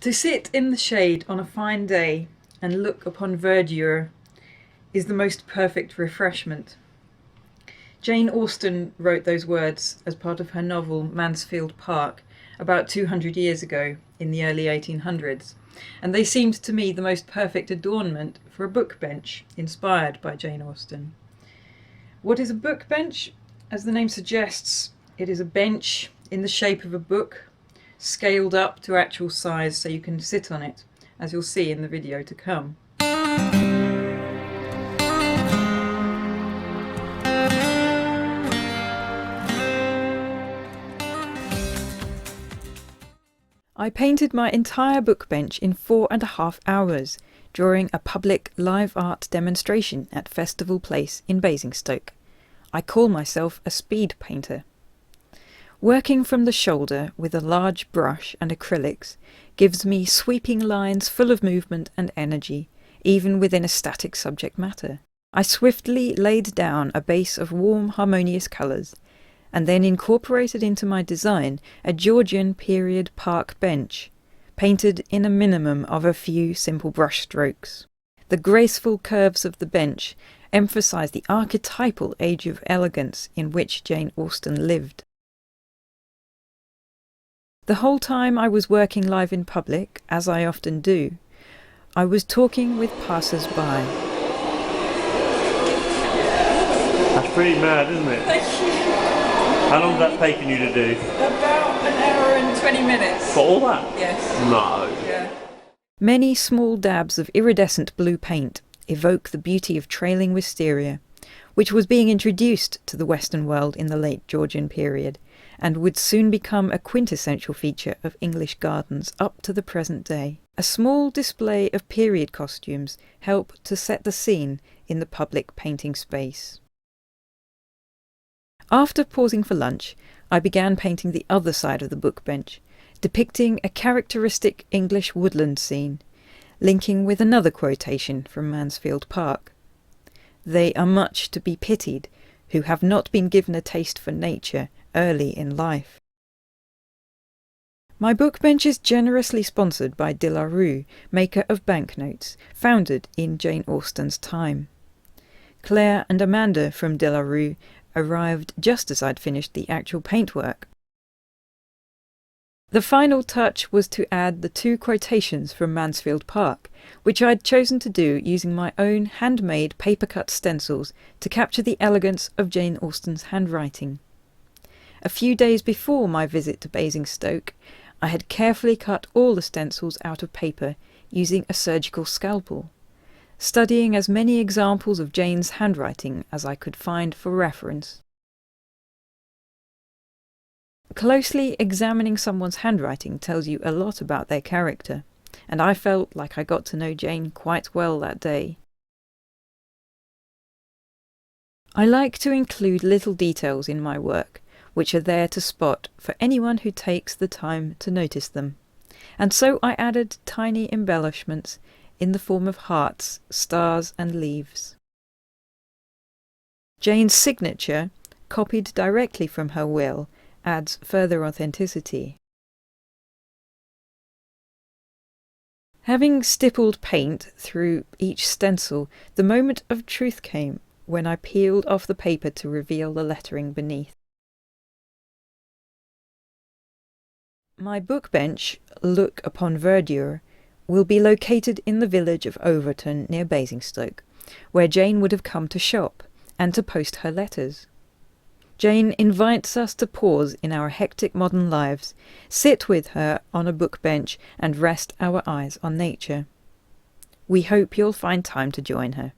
To sit in the shade on a fine day and look upon verdure is the most perfect refreshment. Jane Austen wrote those words as part of her novel Mansfield Park about 200 years ago in the early 1800s, and they seemed to me the most perfect adornment for a book bench inspired by Jane Austen. What is a book bench? As the name suggests, it is a bench in the shape of a book, scaled up to actual size so you can sit on it, as you'll see in the video to come. I painted my entire book bench in 4.5 hours during a public live art demonstration at Festival Place in Basingstoke. I call myself a speed painter. Working from the shoulder with a large brush and acrylics gives me sweeping lines full of movement and energy, even within a static subject matter. I swiftly laid down a base of warm, harmonious colours, and then incorporated into my design a Georgian period park bench, painted in a minimum of a few simple brush strokes. The graceful curves of the bench emphasise the archetypal age of elegance in which Jane Austen lived. The whole time I was working live in public, as I often do, I was talking with passers-by. That's pretty mad, isn't it? Thank you. How long has that taken you to do? About an hour and 20 minutes. For all that? Yes. No. Yeah. Many small dabs of iridescent blue paint evoke the beauty of trailing wisteria, which was being introduced to the Western world in the late Georgian period, and would soon become a quintessential feature of English gardens up to the present day. A small display of period costumes help to set the scene in the public painting space. After pausing for lunch, I began painting the other side of the book bench, depicting a characteristic English woodland scene, linking with another quotation from Mansfield Park. They are much to be pitied who have not been given a taste for nature early in life. My book bench is generously sponsored by De La Rue, maker of banknotes, founded in Jane Austen's time. Claire and Amanda from De La Rue arrived just as I'd finished the actual paintwork. The final touch was to add the 2 quotations from Mansfield Park, which I'd chosen to do using my own handmade paper-cut stencils to capture the elegance of Jane Austen's handwriting. A few days before my visit to Basingstoke, I had carefully cut all the stencils out of paper using a surgical scalpel, studying as many examples of Jane's handwriting as I could find for reference. Closely examining someone's handwriting tells you a lot about their character, and I felt like I got to know Jane quite well that day. I like to include little details in my work, which are there to spot for anyone who takes the time to notice them, and so I added tiny embellishments in the form of hearts, stars and leaves. Jane's signature, copied directly from her will, adds further authenticity. Having stippled paint through each stencil, the moment of truth came when I peeled off the paper to reveal the lettering beneath. My book bench, Look Upon Verdure, will be located in the village of Overton near Basingstoke, where Jane would have come to shop and to post her letters. Jane invites us to pause in our hectic modern lives, sit with her on a book bench and rest our eyes on nature. We hope you'll find time to join her.